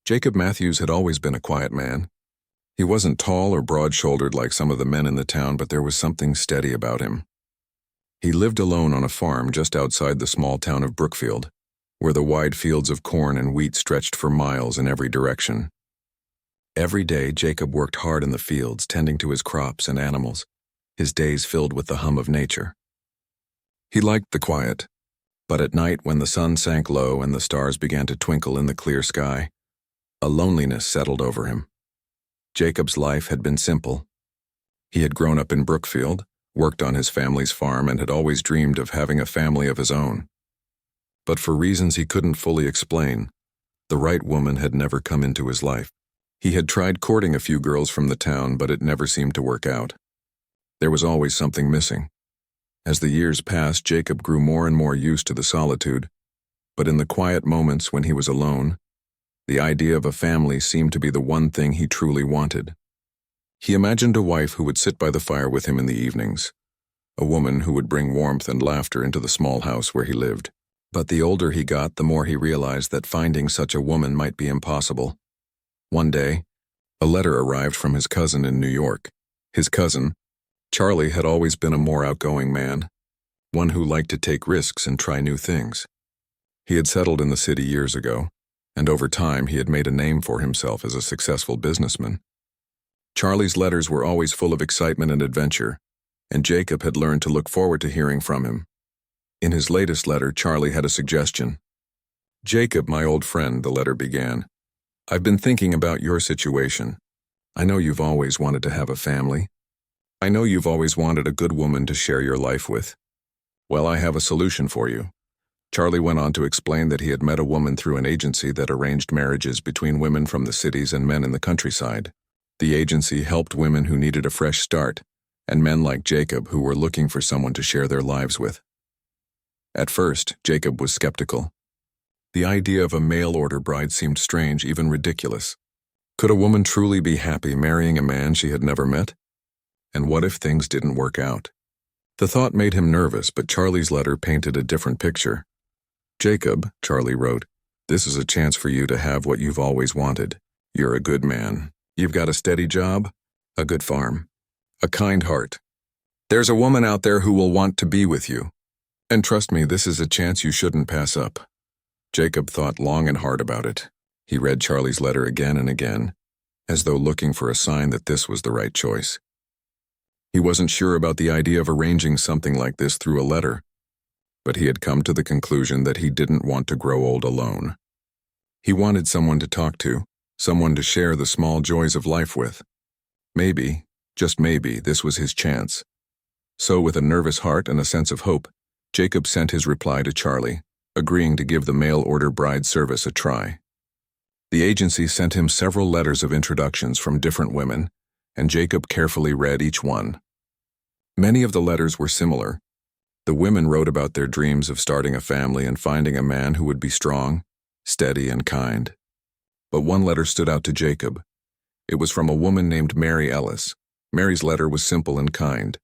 Jacob Matthews had always been a quiet man. He wasn't tall or broad-shouldered like some of the men in the town, but there was something steady about him. He lived alone on a farm just outside the small town of Brookfield, where the wide fields of corn and wheat stretched for miles in every direction. Every day, Jacob worked hard in the fields, tending to his crops and animals, his days filled with the hum of nature. He liked the quiet, but at night when the sun sank low and the stars began to twinkle in the clear sky, a loneliness settled over him. Jacob's life had been simple. He had grown up in Brookfield, worked on his family's farm, and had always dreamed of having a family of his own. But for reasons he couldn't fully explain, the right woman had never come into his life. He had tried courting a few girls from the town, but it never seemed to work out. There was always something missing. As the years passed, Jacob grew more and more used to the solitude, but in the quiet moments when he was alone, the idea of a family seemed to be the one thing he truly wanted. He imagined a wife who would sit by the fire with him in the evenings, a woman who would bring warmth and laughter into the small house where he lived. But the older he got, the more he realized that finding such a woman might be impossible. One day, a letter arrived from his cousin in New York. His cousin, Charlie, had always been a more outgoing man, one who liked to take risks and try new things. He had settled in the city years ago, and over time he had made a name for himself as a successful businessman. Charlie's letters were always full of excitement and adventure, and Jacob had learned to look forward to hearing from him. In his latest letter, Charlie had a suggestion. "Jacob, my old friend," the letter began, "I've been thinking about your situation. I know you've always wanted to have a family. I know you've always wanted a good woman to share your life with. Well, I have a solution for you." Charlie went on to explain that he had met a woman through an agency that arranged marriages between women from the cities and men in the countryside. The agency helped women who needed a fresh start, and men like Jacob who were looking for someone to share their lives with. At first, Jacob was skeptical. The idea of a mail-order bride seemed strange, even ridiculous. Could a woman truly be happy marrying a man she had never met? And what if things didn't work out? The thought made him nervous, but Charlie's letter painted a different picture. "Jacob," Charlie wrote, "this is a chance for you to have what you've always wanted. You're a good man. You've got a steady job, a good farm, a kind heart. There's a woman out there who will want to be with you. And trust me, this is a chance you shouldn't pass up." Jacob thought long and hard about it. He read Charlie's letter again and again, as though looking for a sign that this was the right choice. He wasn't sure about the idea of arranging something like this through a letter, but he had come to the conclusion that he didn't want to grow old alone. He wanted someone to talk to, someone to share the small joys of life with. Maybe, just maybe, this was his chance. So with a nervous heart and a sense of hope, Jacob sent his reply to Charlie, agreeing to give the mail-order bride service a try. The agency sent him several letters of introductions from different women, and Jacob carefully read each one. Many of the letters were similar. The women wrote about their dreams of starting a family and finding a man who would be strong, steady, and kind. But one letter stood out to Jacob. It was from a woman named Mary Ellis. Mary's letter was simple and kind.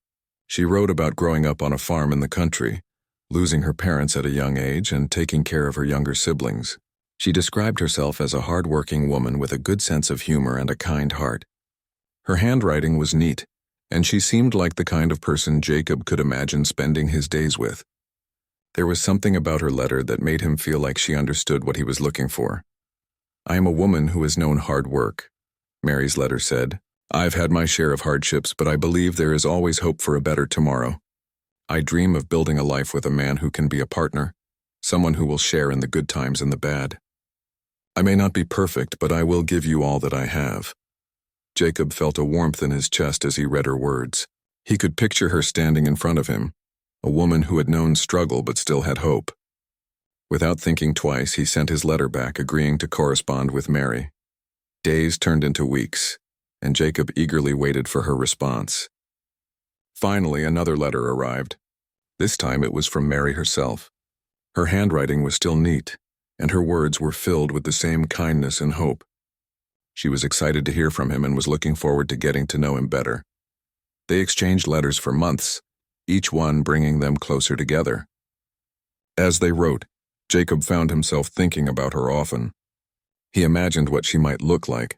She wrote about growing up on a farm in the country, losing her parents at a young age and taking care of her younger siblings. She described herself as a hard-working woman with a good sense of humor and a kind heart. Her handwriting was neat, and she seemed like the kind of person Jacob could imagine spending his days with. There was something about her letter that made him feel like she understood what he was looking for. "I am a woman who has known hard work," Mary's letter said. "I've had my share of hardships, but I believe there is always hope for a better tomorrow. I dream of building a life with a man who can be a partner, someone who will share in the good times and the bad. I may not be perfect, but I will give you all that I have." Jacob felt a warmth in his chest as he read her words. He could picture her standing in front of him, a woman who had known struggle but still had hope. Without thinking twice, he sent his letter back, agreeing to correspond with Mary. Days turned into weeks, and Jacob eagerly waited for her response. Finally, another letter arrived. This time it was from Mary herself. Her handwriting was still neat, and her words were filled with the same kindness and hope. She was excited to hear from him and was looking forward to getting to know him better. They exchanged letters for months, each one bringing them closer together. As they wrote, Jacob found himself thinking about her often. He imagined what she might look like,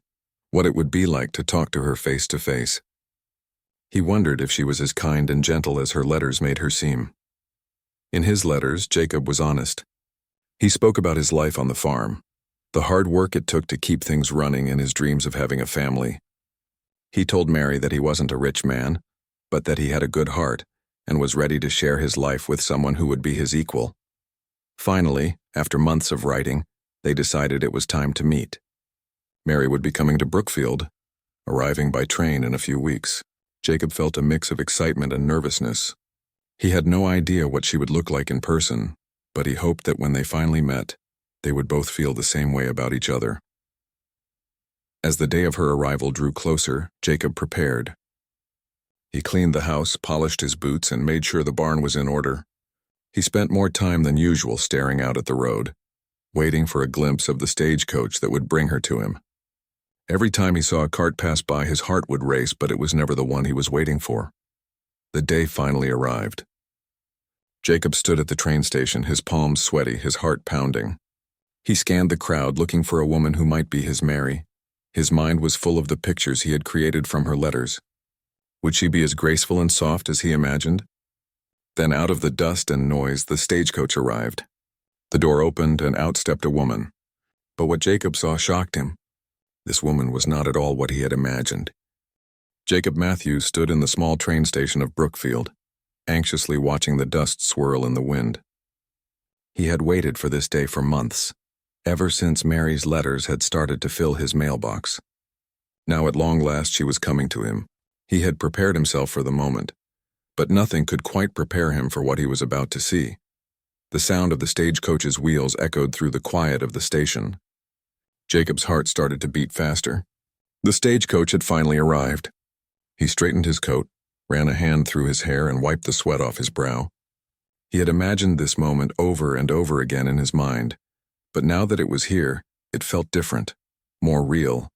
what it would be like to talk to her face to face. He wondered if she was as kind and gentle as her letters made her seem. In his letters, Jacob was honest. He spoke about his life on the farm, the hard work it took to keep things running and his dreams of having a family. He told Mary that he wasn't a rich man, but that he had a good heart and was ready to share his life with someone who would be his equal. Finally, after months of writing, they decided it was time to meet. Mary would be coming to Brookfield, arriving by train in a few weeks. Jacob felt a mix of excitement and nervousness. He had no idea what she would look like in person, but he hoped that when they finally met, they would both feel the same way about each other. As the day of her arrival drew closer, Jacob prepared. He cleaned the house, polished his boots, and made sure the barn was in order. He spent more time than usual staring out at the road, waiting for a glimpse of the stagecoach that would bring her to him. Every time he saw a cart pass by, his heart would race, but it was never the one he was waiting for. The day finally arrived. Jacob stood at the train station, his palms sweaty, his heart pounding. He scanned the crowd, looking for a woman who might be his Mary. His mind was full of the pictures he had created from her letters. Would she be as graceful and soft as he imagined? Then out of the dust and noise, the stagecoach arrived. The door opened and out stepped a woman. But what Jacob saw shocked him. This woman was not at all what he had imagined. Jacob Matthews stood in the small train station of Brookfield, anxiously watching the dust swirl in the wind. He had waited for this day for months, ever since Mary's letters had started to fill his mailbox. Now at long last she was coming to him. He had prepared himself for the moment, but nothing could quite prepare him for what he was about to see. The sound of the stagecoach's wheels echoed through the quiet of the station. Jacob's heart started to beat faster. The stagecoach had finally arrived. He straightened his coat, ran a hand through his hair, and wiped the sweat off his brow. He had imagined this moment over and over again in his mind, but now that it was here, it felt different, more real,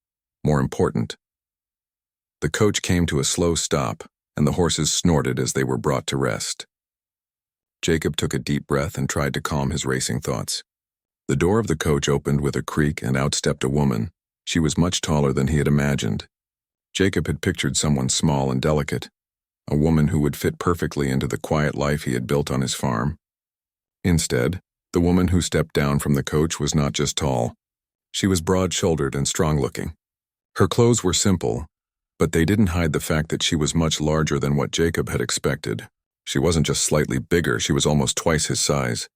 more important. The coach came to a slow stop, and the horses snorted as they were brought to rest. Jacob took a deep breath and tried to calm his racing thoughts. The door of the coach opened with a creak, and out stepped a woman. She was much taller than he had imagined. Jacob had pictured someone small and delicate, a woman who would fit perfectly into the quiet life he had built on his farm. Instead, the woman who stepped down from the coach was not just tall. She was broad-shouldered and strong-looking. Her clothes were simple, but they didn't hide the fact that she was much larger than what Jacob had expected. She wasn't just slightly bigger, she was almost twice his size.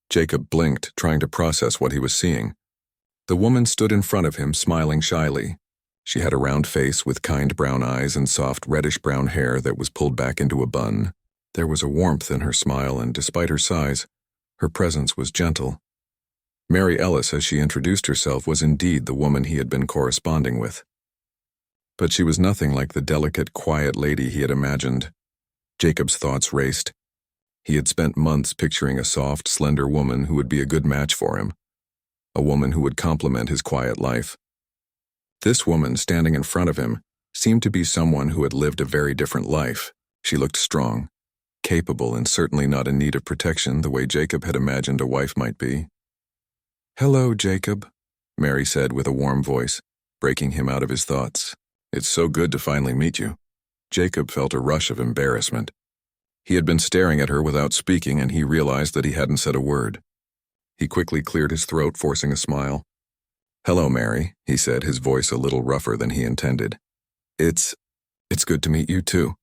Jacob blinked, trying to process what he was seeing. The woman stood in front of him, smiling shyly. She had a round face with kind brown eyes and soft reddish-brown hair that was pulled back into a bun. There was a warmth in her smile, and despite her size, her presence was gentle. Mary Ellis, as she introduced herself, was indeed the woman he had been corresponding with. But she was nothing like the delicate, quiet lady he had imagined. Jacob's thoughts raced. He had spent months picturing a soft, slender woman who would be a good match for him, a woman who would complement his quiet life. This woman, standing in front of him, seemed to be someone who had lived a very different life. She looked strong, capable, and certainly not in need of protection the way Jacob had imagined a wife might be. "Hello, Jacob," Mary said with a warm voice, breaking him out of his thoughts. "It's so good to finally meet you." Jacob felt a rush of embarrassment. He had been staring at her without speaking, and he realized that he hadn't said a word. He quickly cleared his throat, forcing a smile. "Hello, Mary," he said, his voice a little rougher than he intended. It's good to meet you, too."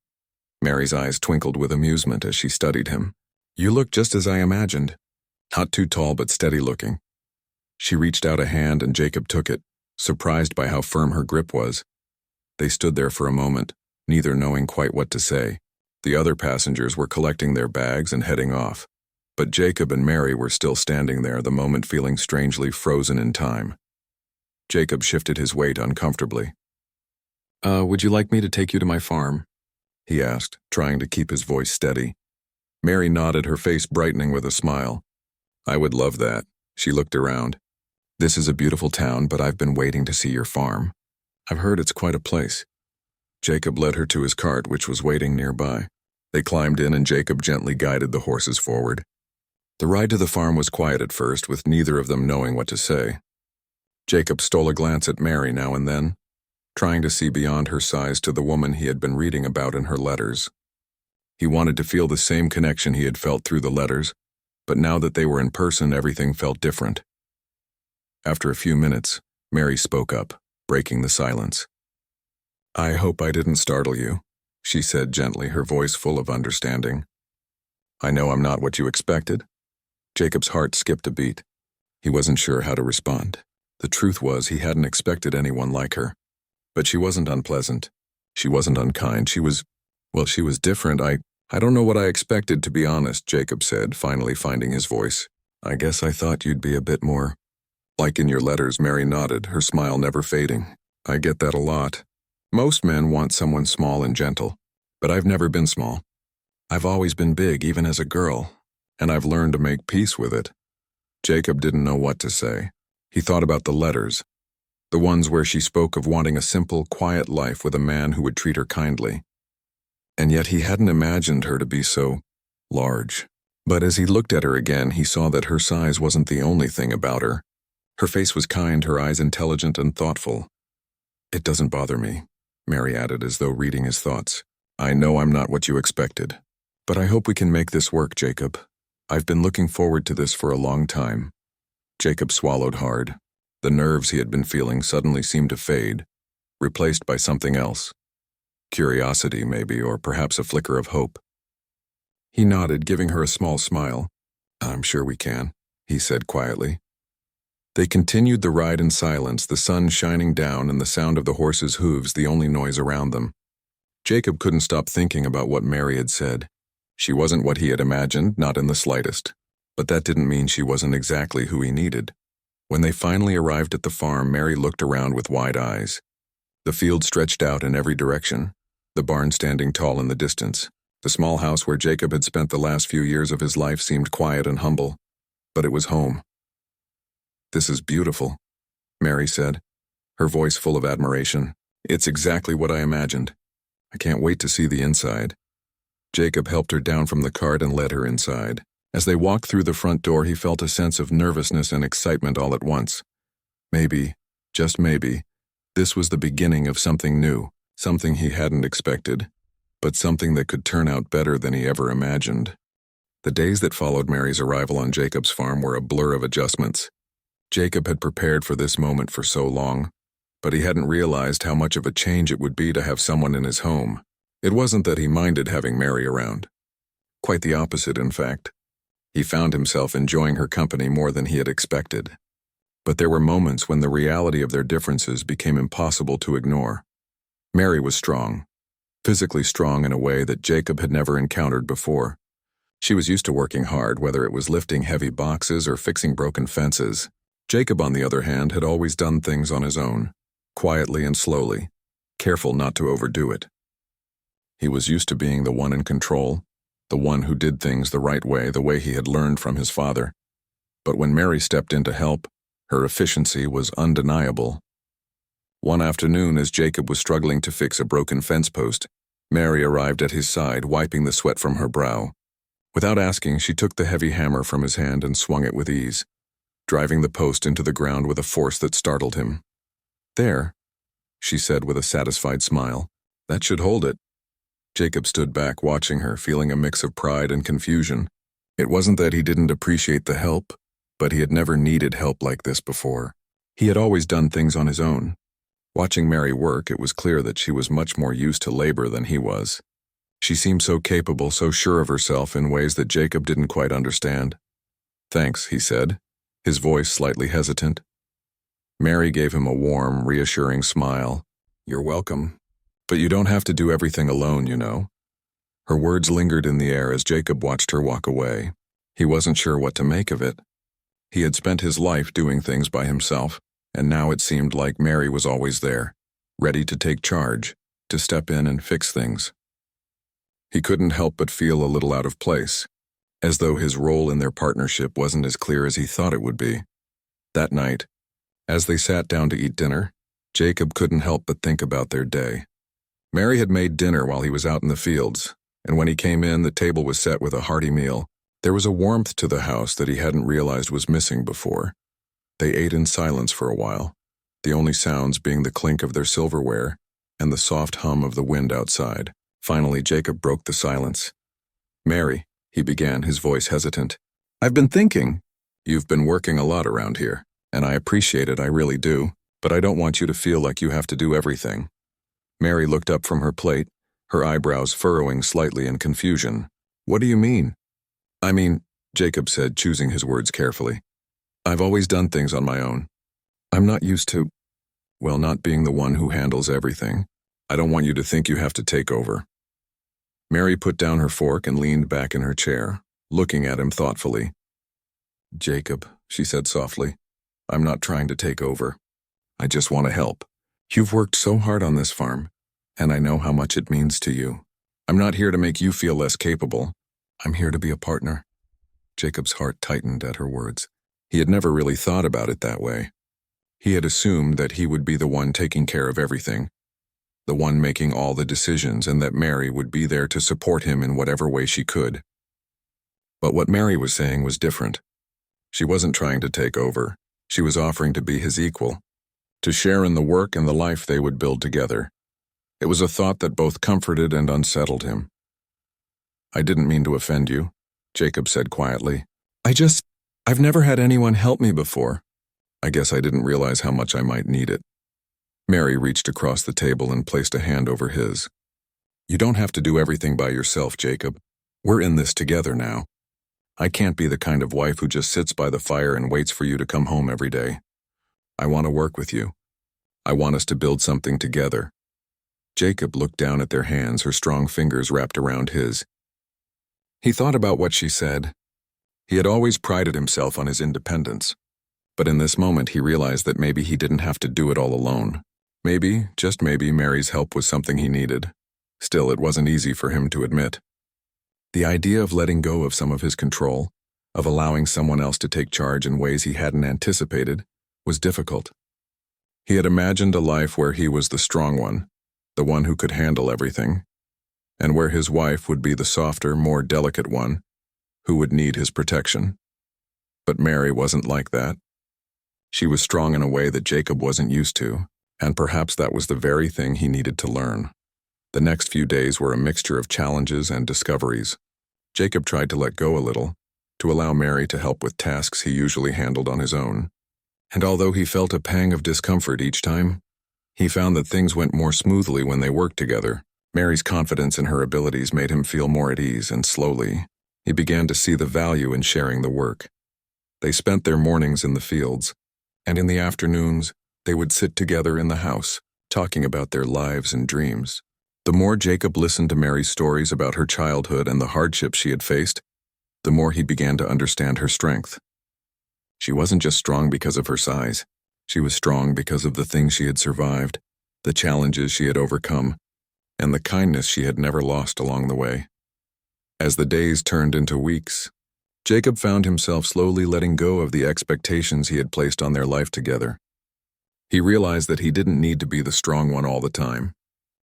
Mary's eyes twinkled with amusement as she studied him. "You look just as I imagined. Not too tall, but steady-looking." She reached out a hand, and Jacob took it, surprised by how firm her grip was. They stood there for a moment, neither knowing quite what to say. The other passengers were collecting their bags and heading off, but Jacob and Mary were still standing there, the moment feeling strangely frozen in time. Jacob shifted his weight uncomfortably. Would you like me to take you to my farm?" he asked, trying to keep his voice steady. Mary nodded, her face brightening with a smile. "I would love that." She looked around. "This is a beautiful town, but I've been waiting to see your farm. I've heard it's quite a place." Jacob led her to his cart, which was waiting nearby. They climbed in, and Jacob gently guided the horses forward. The ride to the farm was quiet at first, with neither of them knowing what to say. Jacob stole a glance at Mary now and then, trying to see beyond her size to the woman he had been reading about in her letters. He wanted to feel the same connection he had felt through the letters, but now that they were in person, everything felt different. After a few minutes, Mary spoke up, breaking the silence. "I hope I didn't startle you," she said gently, her voice full of understanding. "I know I'm not what you expected." Jacob's heart skipped a beat. He wasn't sure how to respond. The truth was, he hadn't expected anyone like her. But she wasn't unpleasant. She wasn't unkind. She was different. I don't know what I expected, to be honest," Jacob said, finally finding his voice. "I guess I thought you'd be a bit more like in your letters." Mary nodded, her smile never fading. "I get that a lot. Most men want someone small and gentle, but I've never been small. I've always been big, even as a girl, and I've learned to make peace with it." Jacob didn't know what to say. He thought about the letters, the ones where she spoke of wanting a simple, quiet life with a man who would treat her kindly. And yet he hadn't imagined her to be so large. But as he looked at her again, he saw that her size wasn't the only thing about her. Her face was kind, her eyes intelligent and thoughtful. "It doesn't bother me," Mary added, as though reading his thoughts. "I know I'm not what you expected. But I hope we can make this work, Jacob. I've been looking forward to this for a long time." Jacob swallowed hard. The nerves he had been feeling suddenly seemed to fade, replaced by something else. Curiosity, maybe, or perhaps a flicker of hope. He nodded, giving her a small smile. "I'm sure we can," he said quietly. They continued the ride in silence, the sun shining down and the sound of the horses' hooves the only noise around them. Jacob couldn't stop thinking about what Mary had said. She wasn't what he had imagined, not in the slightest. But that didn't mean she wasn't exactly who he needed. When they finally arrived at the farm, Mary looked around with wide eyes. The field stretched out in every direction, the barn standing tall in the distance. The small house where Jacob had spent the last few years of his life seemed quiet and humble, but it was home. "This is beautiful," Mary said, her voice full of admiration. "It's exactly what I imagined. I can't wait to see the inside." Jacob helped her down from the cart and led her inside. As they walked through the front door, he felt a sense of nervousness and excitement all at once. Maybe, just maybe, this was the beginning of something new, something he hadn't expected, but something that could turn out better than he ever imagined. The days that followed Mary's arrival on Jacob's farm were a blur of adjustments. Jacob had prepared for this moment for so long, but he hadn't realized how much of a change it would be to have someone in his home. It wasn't that he minded having Mary around. Quite the opposite, in fact. He found himself enjoying her company more than he had expected. But there were moments when the reality of their differences became impossible to ignore. Mary was strong, physically strong in a way that Jacob had never encountered before. She was used to working hard, whether it was lifting heavy boxes or fixing broken fences. Jacob, on the other hand, had always done things on his own, quietly and slowly, careful not to overdo it. He was used to being the one in control, the one who did things the right way, the way he had learned from his father. But when Mary stepped in to help, her efficiency was undeniable. One afternoon, as Jacob was struggling to fix a broken fence post, Mary arrived at his side, wiping the sweat from her brow. Without asking, she took the heavy hammer from his hand and swung it with ease, driving the post into the ground with a force that startled him. "There," she said with a satisfied smile. "That should hold it." Jacob stood back, watching her, feeling a mix of pride and confusion. It wasn't that he didn't appreciate the help, but he had never needed help like this before. He had always done things on his own. Watching Mary work, it was clear that she was much more used to labor than he was. She seemed so capable, so sure of herself in ways that Jacob didn't quite understand. "Thanks," he said, his voice slightly hesitant. Mary gave him a warm, reassuring smile. "You're welcome. But you don't have to do everything alone, you know." Her words lingered in the air as Jacob watched her walk away. He wasn't sure what to make of it. He had spent his life doing things by himself, and now it seemed like Mary was always there, ready to take charge, to step in and fix things. He couldn't help but feel a little out of place, as though his role in their partnership wasn't as clear as he thought it would be. That night, as they sat down to eat dinner, Jacob couldn't help but think about their day. Mary had made dinner while he was out in the fields, and when he came in, the table was set with a hearty meal. There was a warmth to the house that he hadn't realized was missing before. They ate in silence for a while, the only sounds being the clink of their silverware and the soft hum of the wind outside. Finally, Jacob broke the silence. "Mary," he began, his voice hesitant. "I've been thinking. You've been working a lot around here, and I appreciate it, I really do, but I don't want you to feel like you have to do everything." Mary looked up from her plate, her eyebrows furrowing slightly in confusion. "What do you mean?" "I mean," Jacob said, choosing his words carefully, "I've always done things on my own. I'm not used to, well, not being the one who handles everything. I don't want you to think you have to take over." Mary put down her fork and leaned back in her chair, looking at him thoughtfully. "Jacob," she said softly, "I'm not trying to take over. I just want to help. You've worked so hard on this farm, and I know how much it means to you. I'm not here to make you feel less capable. I'm here to be a partner." Jacob's heart tightened at her words. He had never really thought about it that way. He had assumed that he would be the one taking care of everything, the one making all the decisions, and that Mary would be there to support him in whatever way she could. But what Mary was saying was different. She wasn't trying to take over. She was offering to be his equal, to share in the work and the life they would build together. It was a thought that both comforted and unsettled him. "I didn't mean to offend you," Jacob said quietly. I've never had anyone help me before. I guess I didn't realize how much I might need it." Mary reached across the table and placed a hand over his. "You don't have to do everything by yourself, Jacob. We're in this together now. I can't be the kind of wife who just sits by the fire and waits for you to come home every day. I want to work with you. I want us to build something together." Jacob looked down at their hands, her strong fingers wrapped around his. He thought about what she said. He had always prided himself on his independence, but in this moment he realized that maybe he didn't have to do it all alone. Maybe, just maybe, Mary's help was something he needed. Still, it wasn't easy for him to admit. The idea of letting go of some of his control, of allowing someone else to take charge in ways he hadn't anticipated, was difficult. He had imagined a life where he was the strong one, the one who could handle everything, and where his wife would be the softer, more delicate one, who would need his protection. But Mary wasn't like that. She was strong in a way that Jacob wasn't used to, and perhaps that was the very thing he needed to learn. The next few days were a mixture of challenges and discoveries. Jacob tried to let go a little, to allow Mary to help with tasks he usually handled on his own. And although he felt a pang of discomfort each time, he found that things went more smoothly when they worked together. Mary's confidence in her abilities made him feel more at ease, and slowly, he began to see the value in sharing the work. They spent their mornings in the fields, and in the afternoons, they would sit together in the house, talking about their lives and dreams. The more Jacob listened to Mary's stories about her childhood and the hardships she had faced, the more he began to understand her strength. She wasn't just strong because of her size. She was strong because of the things she had survived, the challenges she had overcome, and the kindness she had never lost along the way. As the days turned into weeks, Jacob found himself slowly letting go of the expectations he had placed on their life together. He realized that he didn't need to be the strong one all the time.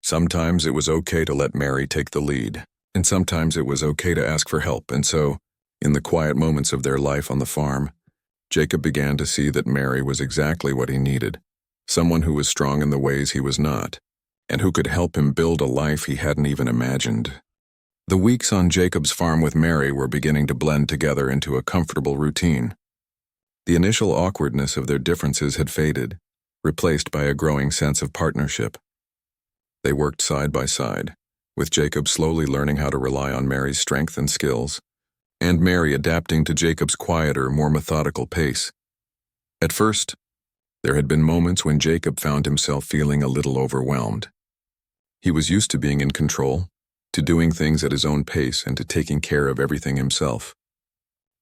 Sometimes it was okay to let Mary take the lead, and sometimes it was okay to ask for help, and so, in the quiet moments of their life on the farm, Jacob began to see that Mary was exactly what he needed, someone who was strong in the ways he was not, and who could help him build a life he hadn't even imagined. The weeks on Jacob's farm with Mary were beginning to blend together into a comfortable routine. The initial awkwardness of their differences had faded, replaced by a growing sense of partnership. They worked side by side, with Jacob slowly learning how to rely on Mary's strength and skills, and Mary adapting to Jacob's quieter, more methodical pace. At first, there had been moments when Jacob found himself feeling a little overwhelmed. He was used to being in control, to doing things at his own pace and to taking care of everything himself.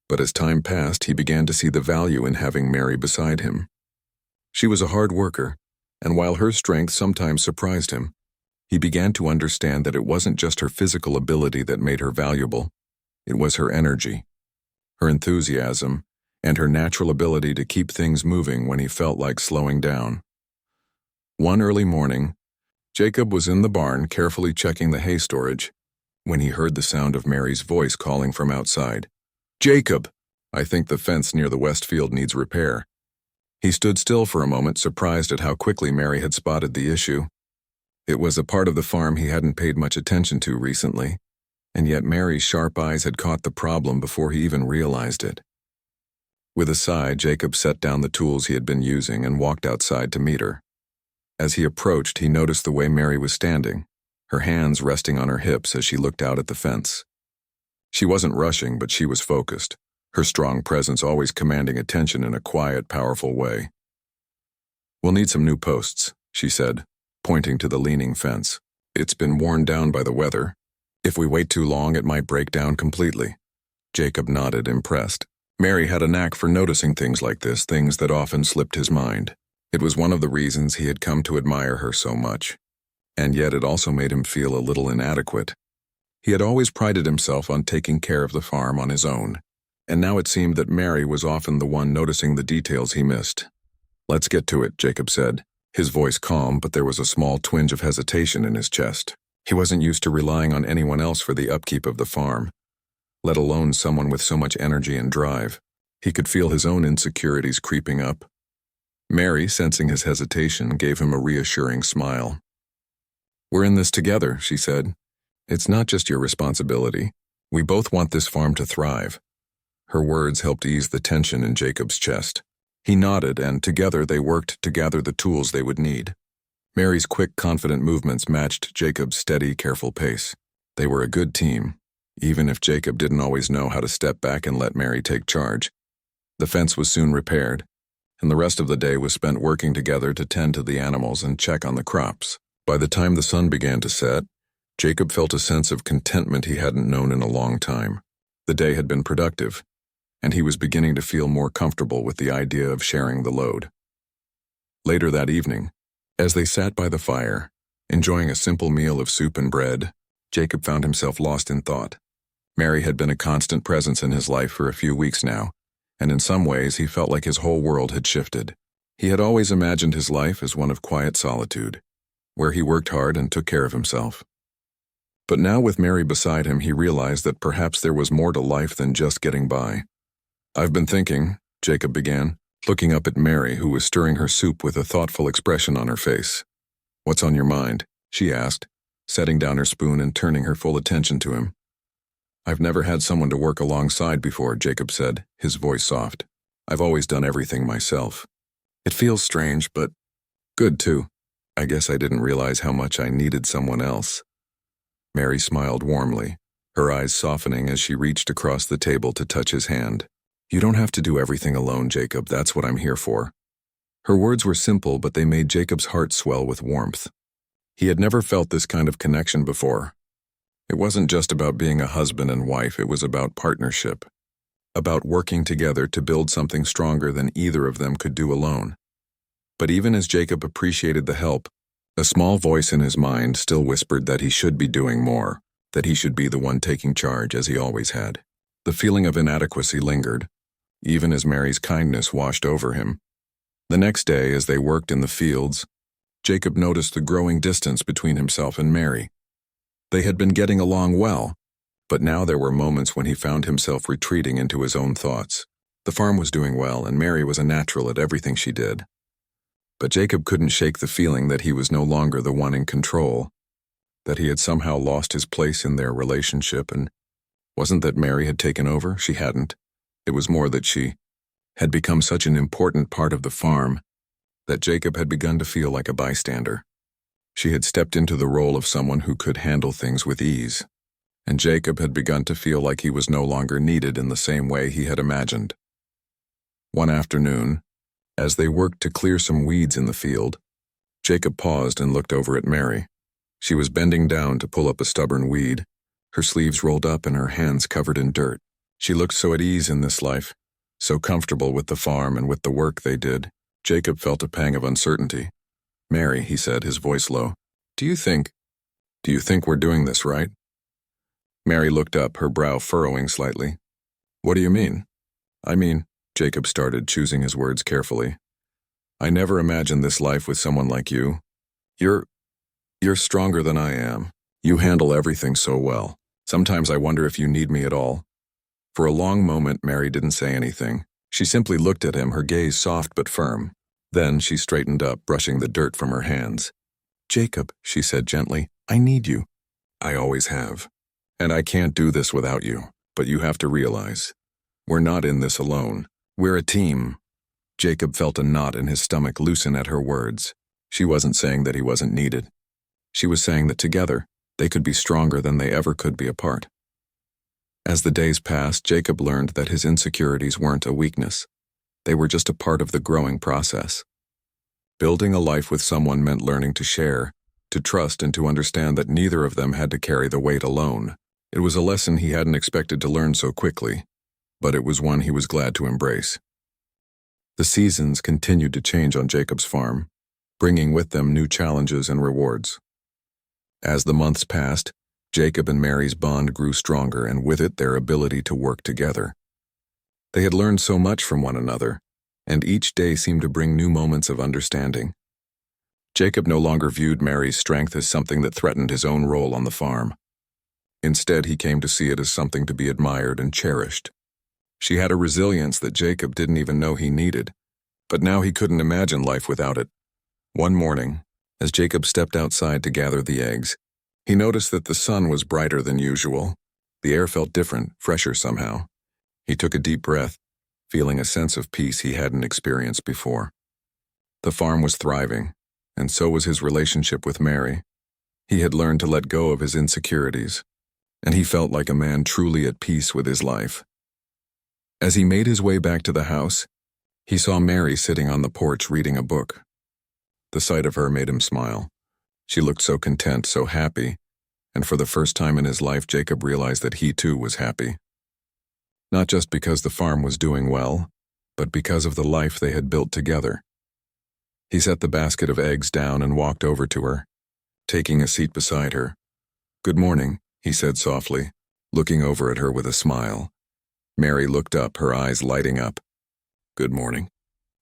But as time passed, he began to see the value in having Mary beside him. She was a hard worker, and while her strength sometimes surprised him, he began to understand that it wasn't just her physical ability that made her valuable. It was her energy, her enthusiasm, and her natural ability to keep things moving when he felt like slowing down. One early morning, Jacob was in the barn carefully checking the hay storage when he heard the sound of Mary's voice calling from outside. "Jacob, I think the fence near the west field needs repair. He stood still for a moment, surprised at how quickly Mary had spotted the issue. It was a part of the farm he hadn't paid much attention to recently, and yet Mary's sharp eyes had caught the problem before he even realized it. With a sigh, Jacob set down the tools he had been using and walked outside to meet her. As he approached, he noticed the way Mary was standing, her hands resting on her hips as she looked out at the fence. She wasn't rushing, but she was focused, her strong presence always commanding attention in a quiet, powerful way. "We'll need some new posts," she said, pointing to the leaning fence. "It's been worn down by the weather. If we wait too long, it might break down completely." Jacob nodded, impressed. Mary had a knack for noticing things like this, things that often slipped his mind. It was one of the reasons he had come to admire her so much, and yet it also made him feel a little inadequate. He had always prided himself on taking care of the farm on his own, and now it seemed that Mary was often the one noticing the details he missed. "Let's get to it," Jacob said, his voice calm, but there was a small twinge of hesitation in his chest. He wasn't used to relying on anyone else for the upkeep of the farm, let alone someone with so much energy and drive. He could feel his own insecurities creeping up. Mary, sensing his hesitation, gave him a reassuring smile. "We're in this together," she said. "It's not just your responsibility. We both want this farm to thrive." Her words helped ease the tension in Jacob's chest. He nodded, and together they worked to gather the tools they would need. Mary's quick, confident movements matched Jacob's steady, careful pace. They were a good team, even if Jacob didn't always know how to step back and let Mary take charge. The fence was soon repaired, and the rest of the day was spent working together to tend to the animals and check on the crops. By the time the sun began to set, Jacob felt a sense of contentment he hadn't known in a long time. The day had been productive, and he was beginning to feel more comfortable with the idea of sharing the load. Later that evening, as they sat by the fire, enjoying a simple meal of soup and bread, Jacob found himself lost in thought. Mary had been a constant presence in his life for a few weeks now, and in some ways he felt like his whole world had shifted. He had always imagined his life as one of quiet solitude, where he worked hard and took care of himself. But now with Mary beside him, he realized that perhaps there was more to life than just getting by. "I've been thinking," Jacob began, looking up at Mary, who was stirring her soup with a thoughtful expression on her face. "What's on your mind?" she asked, setting down her spoon and turning her full attention to him. "I've never had someone to work alongside before," Jacob said, his voice soft. "I've always done everything myself. It feels strange, but good too. I guess I didn't realize how much I needed someone else." Mary smiled warmly, her eyes softening as she reached across the table to touch his hand. "You don't have to do everything alone, Jacob. That's what I'm here for." Her words were simple, but they made Jacob's heart swell with warmth. He had never felt this kind of connection before. It wasn't just about being a husband and wife, it was about partnership, about working together to build something stronger than either of them could do alone. But even as Jacob appreciated the help, a small voice in his mind still whispered that he should be doing more, that he should be the one taking charge as he always had. The feeling of inadequacy lingered, even as Mary's kindness washed over him. The next day, as they worked in the fields, Jacob noticed the growing distance between himself and Mary. They had been getting along well, but now there were moments when he found himself retreating into his own thoughts. The farm was doing well, and Mary was a natural at everything she did. But Jacob couldn't shake the feeling that he was no longer the one in control, that he had somehow lost his place in their relationship, and wasn't that Mary had taken over? She hadn't. It was more that she had become such an important part of the farm that Jacob had begun to feel like a bystander. She had stepped into the role of someone who could handle things with ease, and Jacob had begun to feel like he was no longer needed in the same way he had imagined. One afternoon, as they worked to clear some weeds in the field, Jacob paused and looked over at Mary. She was bending down to pull up a stubborn weed, her sleeves rolled up and her hands covered in dirt. She looked so at ease in this life, so comfortable with the farm and with the work they did. Jacob felt a pang of uncertainty. "Mary," he said, his voice low, Do you think we're doing this right?" Mary looked up, her brow furrowing slightly. "What do you mean?" "I mean," Jacob started, choosing his words carefully, "I never imagined this life with someone like you. You're stronger than I am. You handle everything so well. Sometimes I wonder if you need me at all." For a long moment, Mary didn't say anything, She simply looked at him, her gaze soft but firm. Then she straightened up, brushing the dirt from her hands. "Jacob," she said gently, "I need you." "I always have. And I can't do this without you. But you have to realize, we're not in this alone. We're a team." Jacob felt a knot in his stomach loosen at her words. She wasn't saying that he wasn't needed. She was saying that together, they could be stronger than they ever could be apart. As the days passed, Jacob learned that his insecurities weren't a weakness. They were just a part of the growing process. Building a life with someone meant learning to share, to trust, and to understand that neither of them had to carry the weight alone. It was a lesson he hadn't expected to learn so quickly, but it was one he was glad to embrace. The seasons continued to change on Jacob's farm, bringing with them new challenges and rewards. As the months passed, Jacob and Mary's bond grew stronger, and with it their ability to work together. They had learned so much from one another, and each day seemed to bring new moments of understanding. Jacob no longer viewed Mary's strength as something that threatened his own role on the farm. Instead, he came to see it as something to be admired and cherished. She had a resilience that Jacob didn't even know he needed, but now he couldn't imagine life without it. One morning, as Jacob stepped outside to gather the eggs, he noticed that the sun was brighter than usual. The air felt different, fresher somehow. He took a deep breath, feeling a sense of peace he hadn't experienced before. The farm was thriving, and so was his relationship with Mary. He had learned to let go of his insecurities, and he felt like a man truly at peace with his life. As he made his way back to the house, he saw Mary sitting on the porch reading a book. The sight of her made him smile. She looked so content, so happy, and for the first time in his life, Jacob realized that he too was happy. Not just because the farm was doing well, but because of the life they had built together. He set the basket of eggs down and walked over to her, taking a seat beside her. "Good morning," he said softly, looking over at her with a smile. Mary looked up, her eyes lighting up. "Good morning.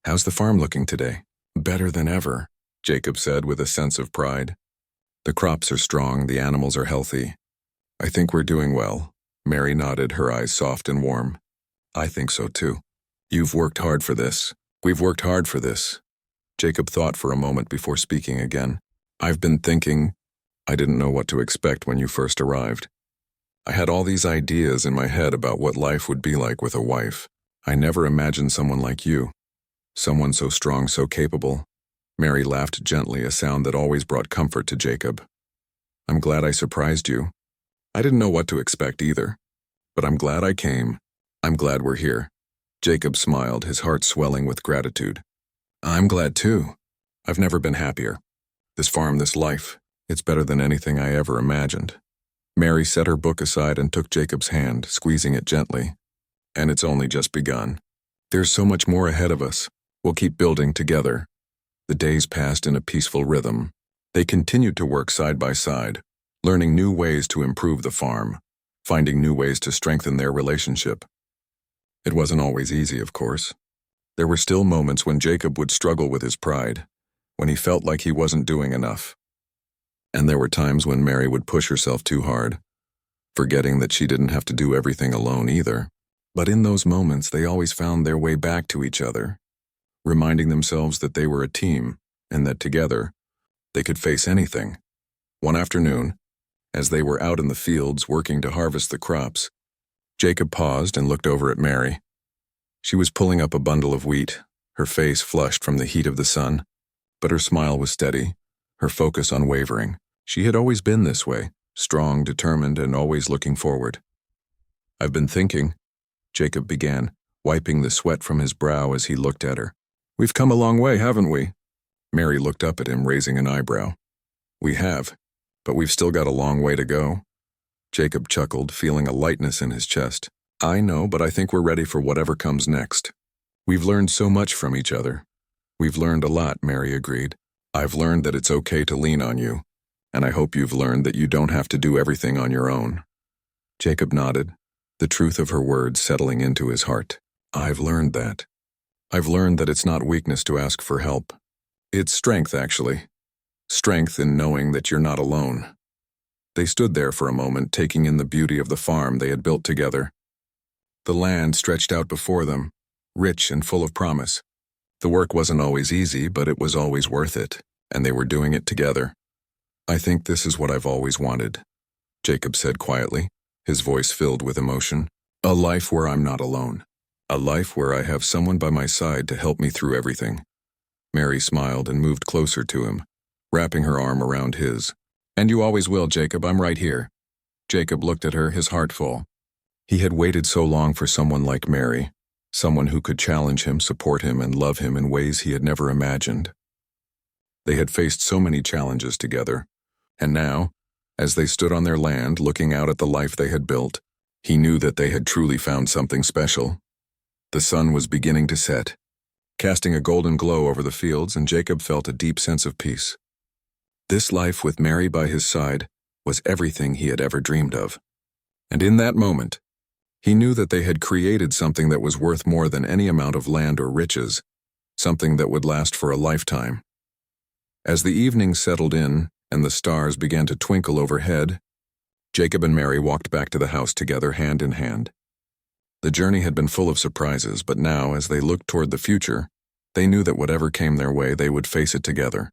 How's the farm looking today?" "Better than ever," Jacob said with a sense of pride. "The crops are strong, the animals are healthy. I think we're doing well." Mary nodded, her eyes soft and warm. "I think so too. You've worked hard for this. We've worked hard for this." Jacob thought for a moment before speaking again. "I've been thinking, I didn't know what to expect when you first arrived. I had all these ideas in my head about what life would be like with a wife. I never imagined someone like you. Someone so strong, so capable." Mary laughed gently, a sound that always brought comfort to Jacob. "I'm glad I surprised you. I didn't know what to expect either. But I'm glad I came. I'm glad we're here." Jacob smiled, his heart swelling with gratitude. "I'm glad too. I've never been happier. This farm, this life, it's better than anything I ever imagined." Mary set her book aside and took Jacob's hand, squeezing it gently. "And it's only just begun. There's so much more ahead of us. We'll keep building together." The days passed in a peaceful rhythm. They continued to work side by side, learning new ways to improve the farm, finding new ways to strengthen their relationship. It wasn't always easy, of course. There were still moments when Jacob would struggle with his pride, when he felt like he wasn't doing enough. And there were times when Mary would push herself too hard, forgetting that she didn't have to do everything alone either. But in those moments, they always found their way back to each other, reminding themselves that they were a team and that together, they could face anything. One afternoon, as they were out in the fields working to harvest the crops, Jacob paused and looked over at Mary. She was pulling up a bundle of wheat, her face flushed from the heat of the sun, but her smile was steady, her focus unwavering. She had always been this way, strong, determined, and always looking forward. "I've been thinking," Jacob began, wiping the sweat from his brow as he looked at her. "We've come a long way, haven't we?" Mary looked up at him, raising an eyebrow. "We have, but we've still got a long way to go." Jacob chuckled, feeling a lightness in his chest. "I know, but I think we're ready for whatever comes next. We've learned so much from each other." "We've learned a lot," Mary agreed. "I've learned that it's okay to lean on you, and I hope you've learned that you don't have to do everything on your own." Jacob nodded, the truth of her words settling into his heart. "I've learned that. I've learned that it's not weakness to ask for help. It's strength, actually. Strength in knowing that you're not alone." They stood there for a moment, taking in the beauty of the farm they had built together. The land stretched out before them, rich and full of promise. The work wasn't always easy, but it was always worth it, and they were doing it together. "I think this is what I've always wanted," Jacob said quietly, his voice filled with emotion. "A life where I'm not alone. A life where I have someone by my side to help me through everything." Mary smiled and moved closer to him, wrapping her arm around his. "And you always will, Jacob, I'm right here." Jacob looked at her, his heart full. He had waited so long for someone like Mary, someone who could challenge him, support him, and love him in ways he had never imagined. They had faced so many challenges together, and now, as they stood on their land looking out at the life they had built, he knew that they had truly found something special. The sun was beginning to set, casting a golden glow over the fields, and Jacob felt a deep sense of peace. This life with Mary by his side was everything he had ever dreamed of. And in that moment, he knew that they had created something that was worth more than any amount of land or riches, something that would last for a lifetime. As the evening settled in and the stars began to twinkle overhead, Jacob and Mary walked back to the house together, hand in hand. The journey had been full of surprises, but now, as they looked toward the future, they knew that whatever came their way, they would face it together.